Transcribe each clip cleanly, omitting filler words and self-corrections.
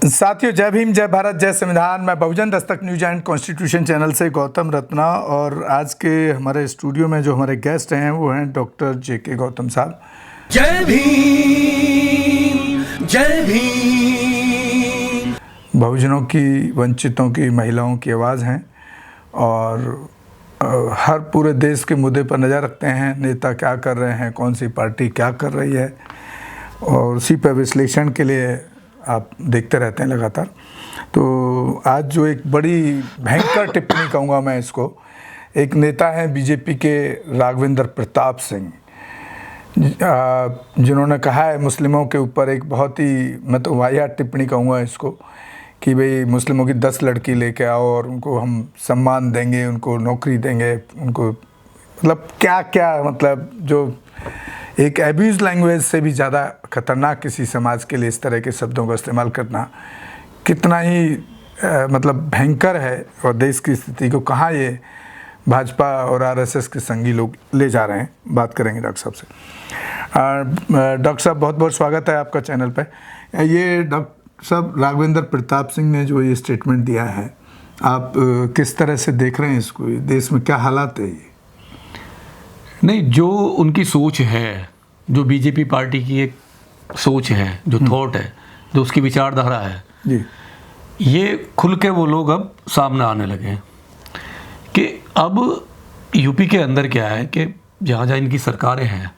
साथियों, जय भीम, जय भारत, जय संविधान। मैं बहुजन Dastak news and constitution channel से गौतम रत्ना, और आज के हमारे स्टूडियो में जो हमारे गेस्ट हैं वो हैं डॉक्टर जेके गौतम साहब। जय भीम, जय भीम। बहुजनों की, वंचितों की, महिलाओं की आवाज़ हैं और हर पूरे देश के मुद्दे पर नज़र रखते हैं। नेता क्या कर रहे हैं, कौन सी पार्टी क्या कर रही है, और उसी पर विश्लेषण के लिए आप देखते रहते हैं लगातार। तो आज जो एक बड़ी भयंकर टिप्पणी कहूँगा मैं इसको, एक नेता हैं बीजेपी के राघवेंद्र प्रताप सिंह, जिन्होंने कहा है मुस्लिमों के ऊपर एक बहुत ही, मैं तो वाहियात टिप्पणी कहूँगा इसको, कि भाई मुस्लिमों की 10 लड़की लेके आओ और उनको हम सम्मान देंगे, उनको नौकरी देंगे, उनको मतलब क्या क्या, मतलब जो एक एब्यूज़ लैंग्वेज से भी ज़्यादा ख़तरनाक किसी समाज के लिए इस तरह के शब्दों का इस्तेमाल करना कितना ही मतलब भयंकर है, और देश की स्थिति को कहाँ ये भाजपा और आरएसएस के संगी लोग ले जा रहे हैं। बात करेंगे डॉक्टर साहब से। डॉक्टर साहब, बहुत बहुत स्वागत है आपका चैनल पे। ये डॉक्टर साहब, राघवेंद्र प्रताप सिंह ने जो ये स्टेटमेंट दिया है, आप किस तरह से देख रहे हैं इसको? देश में क्या हालात है ये? नहीं, जो उनकी सोच है, जो बीजेपी पार्टी की एक सोच है, जो थॉट है, जो उसकी विचारधारा है जी, ये खुल के वो लोग अब सामने आने लगे हैं कि अब यूपी के अंदर क्या है कि जहाँ जहाँ इनकी सरकारें हैं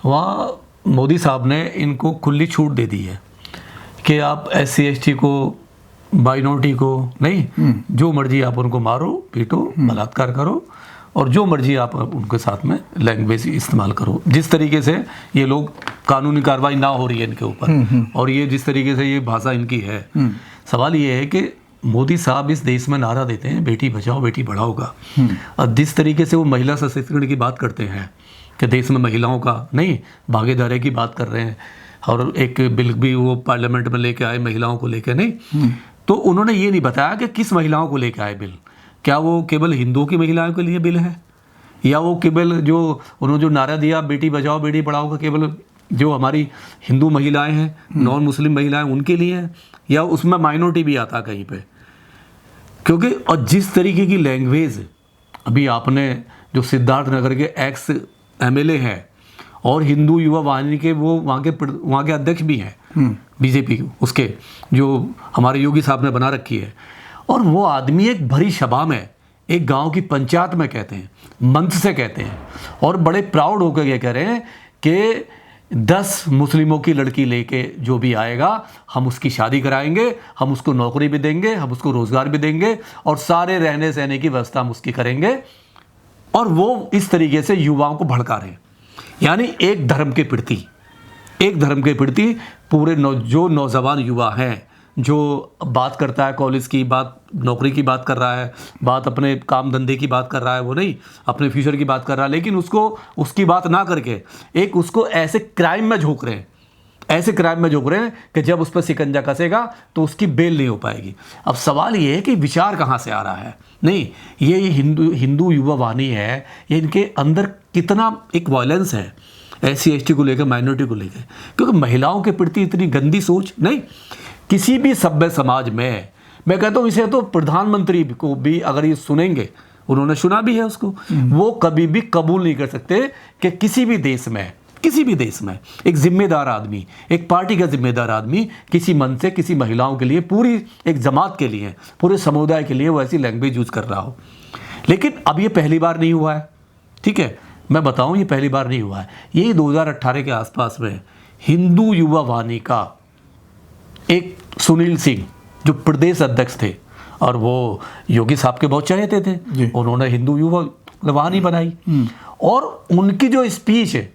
वहाँ मोदी साहब ने इनको खुली छूट दे दी है कि आप SC ST को, माइनॉरिटी को नहीं, जो मर्जी आप उनको मारो, पीटो, बलात्कार करो, और जो मर्जी आप उनके साथ में लैंग्वेज इस्तेमाल करो। जिस तरीके से ये लोग कानूनी कार्रवाई ना हो रही है इनके ऊपर, और ये जिस तरीके से ये भाषा इनकी है, सवाल ये है कि मोदी साहब इस देश में नारा देते हैं बेटी बचाओ बेटी पढ़ाओ का, और जिस तरीके से वो महिला सशक्तिकरण की बात करते हैं कि देश में महिलाओं का नहीं, भागीदारी की बात कर रहे हैं, और एक बिल भी वो पार्लियामेंट में लेके आए महिलाओं को लेकर नहीं, तो उन्होंने ये नहीं बताया कि किस महिलाओं को लेकर आए बिल। क्या वो केवल हिंदुओं की महिलाओं के लिए बिल है, या वो केवल जो उन्होंने जो नारा दिया बेटी बचाओ बेटी पढ़ाओ का केवल जो हमारी हिंदू महिलाएं हैं, नॉन मुस्लिम महिलाएं, उनके लिए है, या उसमें माइनॉरिटी भी आता कहीं पे? क्योंकि और जिस तरीके की लैंग्वेज अभी आपने, जो सिद्धार्थ नगर के एक्स MLA हैं और हिंदू युवा वाहिनी के वो वहाँ के अध्यक्ष भी हैं बीजेपी उसके, जो हमारे योगी साहब ने बना रखी है, और वो आदमी एक भरी सभा में, एक गांव की पंचायत में कहते हैं, मंच से कहते हैं, और बड़े प्राउड होकर ये कह रहे हैं कि 10 मुस्लिमों की लड़की लेके जो भी आएगा हम उसकी शादी कराएंगे, हम उसको नौकरी भी देंगे, हम उसको रोज़गार भी देंगे, और सारे रहने सहने की व्यवस्था हम उसकी करेंगे। और वो इस तरीके से युवाओं को भड़का रहे हैं, यानी एक धर्म के प्रति पूरे जो नौजवान युवा हैं, जो बात करता है कॉलेज की बात, नौकरी की बात कर रहा है, बात अपने काम धंधे की बात कर रहा है, वो नहीं अपने फ्यूचर की बात कर रहा है, लेकिन उसको उसकी बात ना करके एक उसको ऐसे क्राइम में झोंक रहे हैं कि जब उस पर शिकंजा कसेगा तो उसकी बेल नहीं हो पाएगी। अब सवाल ये है कि विचार कहाँ से आ रहा है? नहीं, ये हिंदू युवा वाहिनी है, ये इनके अंदर कितना एक वायलेंस है SC ST को लेकर, माइनॉरिटी को लेकर, क्योंकि महिलाओं के प्रति इतनी गंदी सोच नहीं किसी भी सभ्य समाज में। मैं कहता हूँ इसे तो प्रधानमंत्री को भी अगर ये सुनेंगे, उन्होंने सुना भी है उसको, वो कभी भी कबूल नहीं कर सकते कि किसी भी देश में एक जिम्मेदार आदमी, एक पार्टी का जिम्मेदार आदमी किसी मन से किसी महिलाओं के लिए, पूरी एक जमात के लिए, पूरे समुदाय के लिए वो ऐसी लैंग्वेज यूज कर रहा हो। लेकिन अब ये पहली बार नहीं हुआ है, ठीक है, मैं बताऊं ये पहली बार नहीं हुआ है। यही 2018 के आसपास में हिंदू युवा वाहिनी का एक सुनील सिंह जो प्रदेश अध्यक्ष थे, और वो योगी साहब के बहुत चाहते थे, उन्होंने हिंदू युवा वाहिनी बनाई, और उनकी जो स्पीच है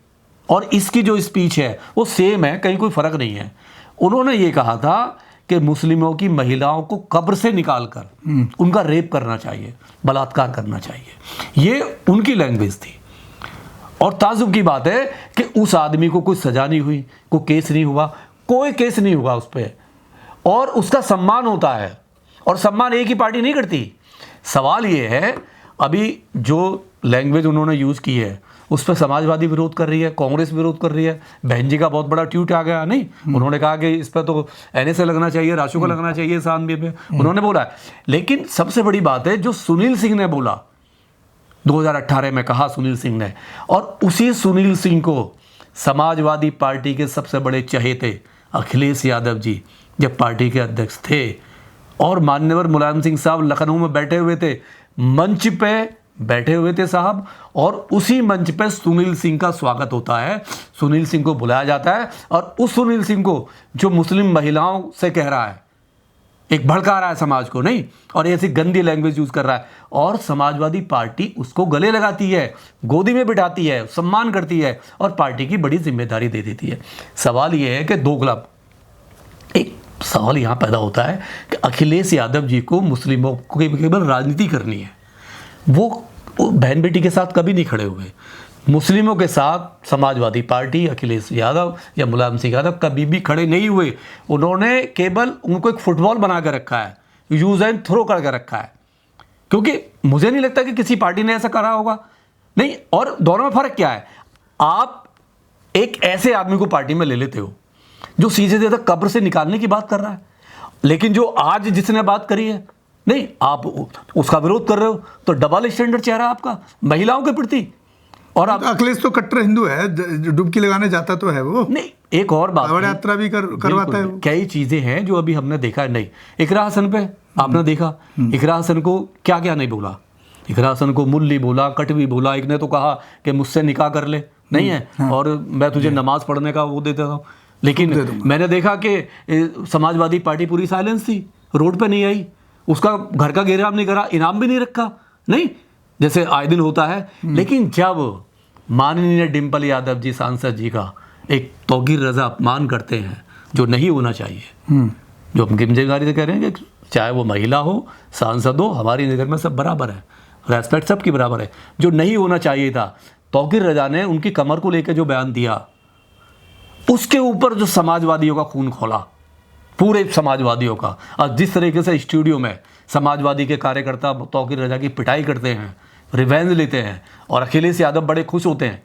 और इसकी जो स्पीच है वो सेम है, कहीं कोई फ़र्क नहीं है। उन्होंने ये कहा था कि मुस्लिमों की महिलाओं को कब्र से निकालकर उनका रेप करना चाहिए, बलात्कार करना चाहिए, ये उनकी लैंग्वेज थी। और ताजुब की बात है कि उस आदमी को कोई सज़ा नहीं हुई, कोई केस नहीं हुआ, कोई केस नहीं हुआ उस पर, और उसका सम्मान होता है, और सम्मान एक ही पार्टी नहीं करती। सवाल ये है, अभी जो लैंग्वेज उन्होंने यूज़ की है उस पर समाजवादी विरोध कर रही है, कांग्रेस विरोध कर रही है। बहन जी का बहुत बड़ा ट्वीट आ गया, नहीं उन्होंने कहा कि इस पर तो एनएसए लगना चाहिए, राशु को लगना चाहिए सांबी पे, उन्होंने बोला है। लेकिन सबसे बड़ी बात है जो सुनील सिंह ने बोला 2018 में, कहा सुनील सिंह ने, और उसी सुनील सिंह को समाजवादी पार्टी के सबसे बड़े चहेते अखिलेश यादव जी जब पार्टी के अध्यक्ष थे और मान्यवर मुलायम सिंह साहब लखनऊ में बैठे हुए थे, मंच पे बैठे हुए थे साहब, और उसी मंच पे सुनील सिंह का स्वागत होता है, सुनील सिंह को बुलाया जाता है, और उस सुनील सिंह को जो मुस्लिम महिलाओं से कह रहा है, एक भड़का रहा है समाज को, नहीं, और ऐसी गंदी लैंग्वेज यूज कर रहा है, और समाजवादी पार्टी उसको गले लगाती है, गोदी में बिठाती है, सम्मान करती है और पार्टी की बड़ी जिम्मेदारी दे देती है। सवाल यह है कि दोगलाप, एक सवाल यहां पैदा होता है कि अखिलेश यादव जी को मुस्लिमों को केवल राजनीति करनी है, वो बहन बेटी के साथ कभी नहीं खड़े हुए। मुस्लिमों के साथ समाजवादी पार्टी, अखिलेश यादव या मुलायम सिंह यादव कभी भी खड़े नहीं हुए। उन्होंने केवल उनको एक फुटबॉल बना कर रखा है, यूज एंड थ्रो करके रखा है, क्योंकि मुझे नहीं लगता कि किसी पार्टी ने ऐसा करा होगा, नहीं। और दोनों में फर्क क्या है, आप एक ऐसे आदमी को पार्टी में ले लेते हो जो सीधे सीधे कब्र से निकालने की बात कर रहा है, लेकिन जो आज जिसने बात करी है, नहीं, आप उसका विरोध कर रहे हो, तो डबल स्टैंडर्ड चेहरा आपका महिलाओं के प्रति। और आप अखिलेश तो कट्टर हिंदू है, डुबकी लगाने जाता तो है वो, नहीं। एक और बात, कांवड़ यात्रा भी करवाता है वो। कई चीजें हैं जो अभी हमने देखा है, नहीं, इकरा हसन पे आपने देखा, इकरा हसन को क्या क्या नहीं बोला, इकरा हसन को मुल्ली बोला, कटवी बोला, एक ने तो कहा कि मुझसे निकाह कर ले, नहीं है, और मैं तुझे नमाज पढ़ने का वो देता हूँ। लेकिन मैंने देखा कि समाजवादी पार्टी पूरी साइलेंस थी, रोड पे नहीं आई, उसका घर का घेराव नहीं करा, इनाम भी नहीं रखा, नहीं, जैसे आए दिन होता है। लेकिन जब माननीय डिम्पल यादव जी सांसद जी का एक तौकीर रजा अपमान करते हैं, जो नहीं होना चाहिए, जो हम जिम्मेदारी से कह रहे हैं कि चाहे वो महिला हो, सांसद हो, हमारी नज़र में सब बराबर है, रेस्पेक्ट सबकी बराबर है, जो नहीं होना चाहिए था, तौकीर रजा ने उनकी कमर को लेकर जो बयान दिया, उसके ऊपर जो समाजवादियों का खून खोला, पूरे समाजवादियों का, और जिस तरीके से स्टूडियो में समाजवादी के कार्यकर्ता तौकीर रजा की पिटाई करते हैं, रिवेंज लेते हैं, और अखिलेश यादव बड़े खुश होते हैं।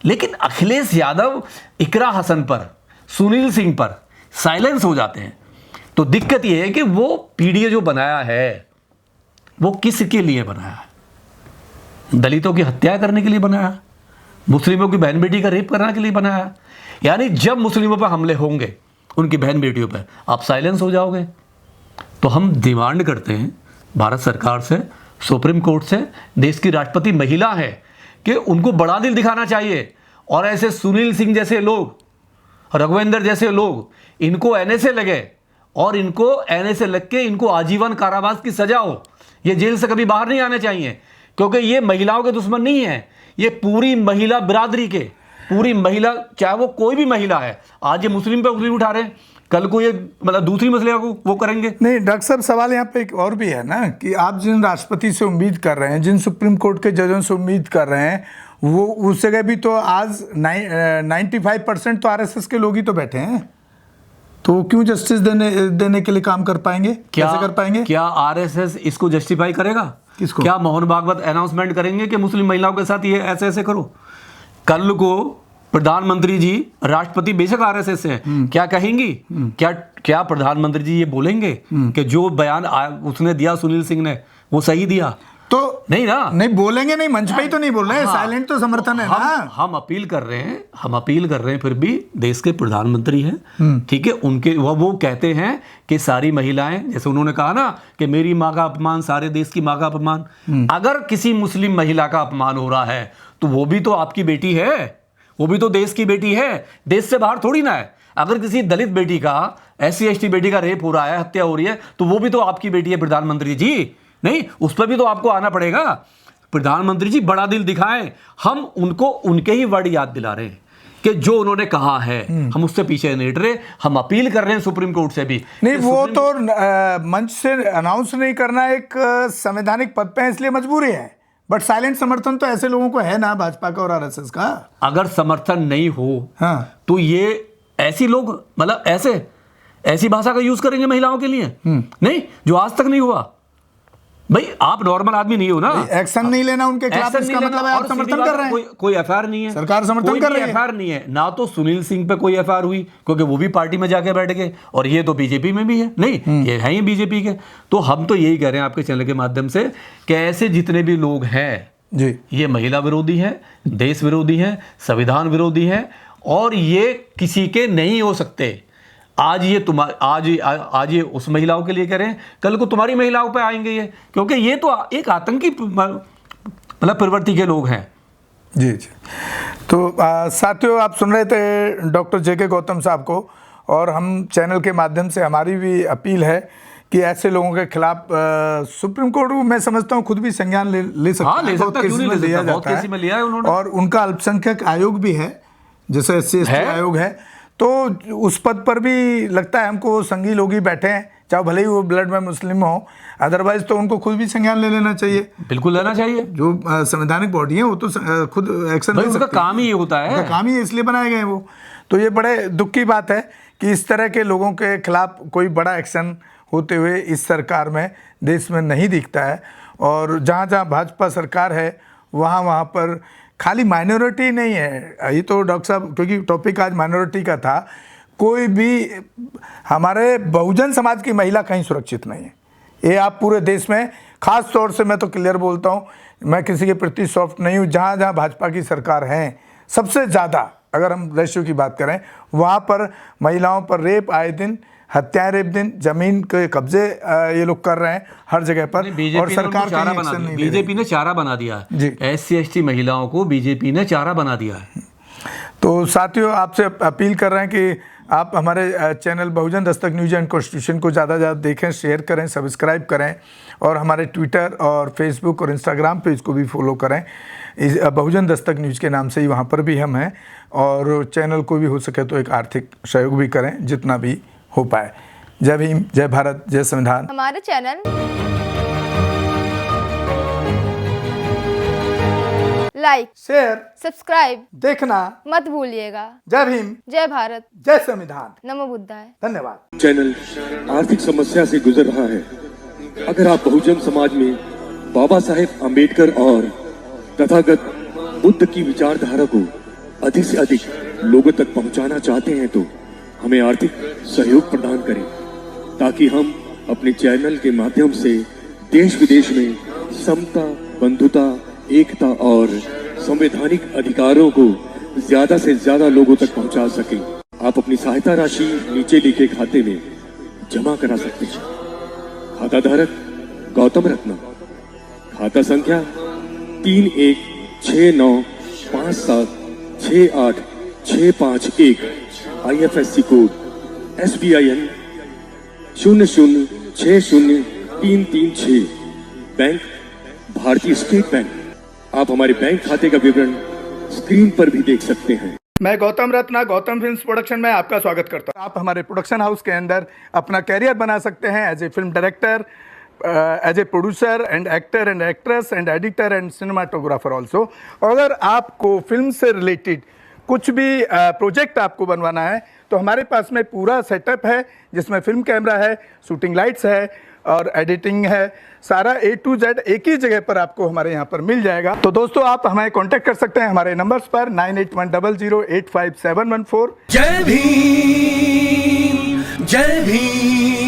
लेकिन अखिलेश यादव इकरा हसन पर, सुनील सिंह पर साइलेंस हो जाते हैं। तो दिक्कत यह है कि वो पीडीए जो बनाया है वो किसके लिए बनाया है? दलितों की हत्या करने के लिए बनाया, मुस्लिमों की बहन बेटी का रेप करने के लिए बनाया। यानी जब मुस्लिमों पर हमले होंगे, उनकी बहन बेटियों पर, आप साइलेंस हो जाओगे। तो हम डिमांड करते हैं भारत सरकार से, सुप्रीम कोर्ट से, देश की राष्ट्रपति महिला है, कि उनको बड़ा दिल दिखाना चाहिए, और ऐसे सुनील सिंह जैसे लोग, रघुवेंद्र जैसे लोग, इनको एनएसए लगे, और इनको एनएसए लग के इनको आजीवन कारावास की सजा हो, ये जेल से कभी बाहर नहीं आने चाहिए, क्योंकि ये महिलाओं के दुश्मन नहीं है, ये पूरी महिला बिरादरी के, पूरी महिला, चाहे वो कोई भी महिला है। आज ये मुस्लिम पे उंगली उठा रहे हैं, कल को ये मतलब दूसरी मसले को वो करेंगे। नहीं डॉक्टर साहब, सवाल यहाँ पे एक और भी है ना, कि आप जिन राष्ट्रपति से उम्मीद कर रहे हैं, जिन सुप्रीम कोर्ट के जजों से उम्मीद कर रहे हैं, वो उस जगह भी तो आज 95% तो आरएसएस के लोग ही तो बैठे हैं, तो क्यों जस्टिस देने के लिए काम कर पाएंगे? कैसे कर पाएंगे? क्या आरएसएस इसको जस्टिफाई करेगा? किसको? क्या मोहन भागवत अनाउंसमेंट करेंगे कि मुस्लिम महिलाओं के साथ ये ऐसे ऐसे करो? कल को प्रधानमंत्री जी, राष्ट्रपति बेशक आरएसएस से हैं, क्या कहेंगी? क्या प्रधानमंत्री जी ये बोलेंगे कि जो बयान उसने दिया सुनील सिंह ने वो सही दिया? तो नहीं ना, नहीं बोलेंगे, नहीं मंच पे ही तो नहीं बोल रहे हैं, साइलेंट तो समर्थन है ना। हम अपील कर रहे हैं, फिर भी देश के प्रधानमंत्री हैं, ठीक है, उनके वो कहते हैं कि सारी महिलाएं, जैसे उन्होंने कहा ना कि मेरी माँ का अपमान सारे देश की माँ का अपमान, अगर किसी मुस्लिम महिला का अपमान हो रहा है तो वो भी तो आपकी बेटी है, वो भी तो देश की बेटी है, देश से बाहर थोड़ी ना है। अगर किसी दलित बेटी का, SC/ST बेटी का रेप हो रहा है, हत्या हो रही है, तो वो भी तो आपकी बेटी है प्रधानमंत्री जी, नहीं, उस पर भी तो आपको आना पड़ेगा। प्रधानमंत्री जी बड़ा दिल दिखाएं, हम उनको उनके ही वर्ड याद दिला रहे हैं कि जो उन्होंने कहा है, हम उससे पीछे नहीं हट रहे, हम अपील कर रहे हैं सुप्रीम कोर्ट से भी। नहीं, वो तो मंच से अनाउंस नहीं करना एक संवैधानिक पद पे है, इसलिए मजबूरी है, बट साइलेंट समर्थन तो ऐसे लोगों को है ना, भाजपा का और आरएसएस का। अगर समर्थन नहीं हो, हाँ, तो ये ऐसी लोग मतलब ऐसी भाषा का यूज करेंगे महिलाओं के लिए, नहीं, जो आज तक नहीं हुआ। भाई आप नॉर्मल आदमी नहीं हो ना, एक्शन नहीं लेना उनके खिलाफ, एक्शन इसका नहीं मतलब लेना, है आप और समर्थन सीधी कर बात रहे है, हैं। कोई एफआईआर नहीं है, सरकार समर्थन कर रही है। एफआईआर नहीं है ना, तो सुनील सिंह पे कोई एफआईआर हुई क्योंकि वो भी पार्टी में जाके बैठ गए, और ये तो बीजेपी में भी है, नहीं ये है ही बीजेपी के। तो हम तो यही कह रहे हैं आपके चैनल के माध्यम से कि ऐसे जितने भी लोग हैं जी, ये महिला विरोधी हैं, देश विरोधी हैं, संविधान विरोधी हैं, और ये किसी के नहीं हो सकते। आज ये आज ये उस महिलाओं के लिए कह रहे हैं, कल को तुम्हारी महिलाओं पे आएंगे ये, क्योंकि ये तो एक आतंकी मतलब प्रवृत्ति के लोग हैं। जी जी। तो साथियों, आप सुन रहे थे डॉक्टर जे.के. गौतम साहब को, और हम चैनल के माध्यम से हमारी भी अपील है कि ऐसे लोगों के खिलाप सुप्रीम कोर्ट मैं समझता हूँ खुद भी संज्ञान ले सकता हाँ, ले है, सकता, क्यों नहीं ले सकता, बहुत केस में लिया है उन्होंने। और उनका अल्पसंख्यक आयोग भी है, जैसे SC/ST आयोग है, तो उस पद पर भी लगता है हमको संघी लोग ही बैठे हैं, चाहे भले ही वो ब्लड में मुस्लिम हो, अदरवाइज तो उनको खुद भी संज्ञान ले लेना चाहिए। बिल्कुल लेना चाहिए, जो संवैधानिक बॉडी है वो तो खुद एक्शन ले सकती है, उनका काम ही ये होता है, उनका काम ही इसलिए बनाए गए हैं वो। तो ये बड़े दुख की बात है कि इस तरह के लोगों के खिलाफ कोई बड़ा एक्शन होते हुए इस सरकार में, देश में नहीं दिखता है। और जहाँ जहाँ भाजपा सरकार है वहाँ पर खाली माइनॉरिटी नहीं है, ये तो डॉक्टर साहब, क्योंकि टॉपिक आज माइनॉरिटी का था, कोई भी हमारे बहुजन समाज की महिला कहीं सुरक्षित नहीं है। ये आप पूरे देश में, ख़ास तौर से मैं तो क्लियर बोलता हूँ, मैं किसी के प्रति सॉफ्ट नहीं हूँ, जहाँ जहाँ भाजपा की सरकार है सबसे ज़्यादा अगर हम रेशियो की बात करें, वहाँ पर महिलाओं पर रेप आए दिन, हत्याएं रेप दिन, जमीन के कब्जे ये लोग कर रहे हैं हर जगह पर, और सरकार का एक्शन नहीं ले रही। बीजेपी ने चारा बना दिया जी, SC/ST महिलाओं को बीजेपी ने चारा बना दिया है। तो साथियों, आपसे अपील कर रहे हैं कि आप हमारे channel Bahujan Dastak news and constitution को ज़्यादा से ज़्यादा देखें, शेयर करें, सब्सक्राइब करें, और हमारे ट्विटर और फेसबुक और इंस्टाग्राम पेज को भी फॉलो करें, इस बहुजन दस्तक न्यूज़ के नाम से ही, वहाँ पर भी हम हैं। और चैनल को भी हो सके तो एक आर्थिक सहयोग भी करें जितना भी हो पाए। जय भीम, जय भारत, जय संविधान। हमारे चैनल लाइक, शेयर, सब्सक्राइब देखना मत भूलिएगा। जय भीम, जय भारत, जय संविधान, नमो बुद्धाय। धन्यवाद। चैनल आर्थिक समस्या से गुजर रहा है। अगर आप बहुजन समाज में बाबा साहेब अम्बेडकर और तथागत बुद्ध की विचारधारा को अधिक से अधिक लोगों तक पहुंचाना चाहते हैं तो हमें आर्थिक सहयोग प्रदान करें, ताकि हम अपने चैनल के माध्यम से देश विदेश में समता, बंधुता, एकता और संवैधानिक अधिकारों को ज्यादा से ज्यादा लोगों तक पहुंचा सकें। आप अपनी सहायता राशि नीचे लिखे खाते में जमा करा सकते हैं। खाता धारक गौतम रत्ना, खाता संख्या 316957686551, IFSC कोड SBIN 0060336, बैंक भारतीय स्टेट बैंक। आप हमारे बैंक खाते का विवरण स्क्रीन पर भी देख सकते हैं। मैं गौतम रत्ना, गौतम फिल्म्स प्रोडक्शन में आपका स्वागत करता हूं। आप हमारे प्रोडक्शन हाउस के अंदर अपना कैरियर बना सकते हैं as a film director, as a producer and actor and actress and editor and cinematographer also. अगर आपको फिल्म से रिलेटेड कुछ भी प्रोजेक्ट आपको बनवाना है तो हमारे पास में पूरा सेटअप है, जिसमें फिल्म कैमरा है, शूटिंग लाइट्स है और एडिटिंग है। सारा A to Z एक ही जगह पर आपको हमारे यहाँ पर मिल जाएगा। तो दोस्तों, आप हमें कांटेक्ट कर सकते हैं हमारे नंबर्स पर 9810085714। जय भीम, जय भीम।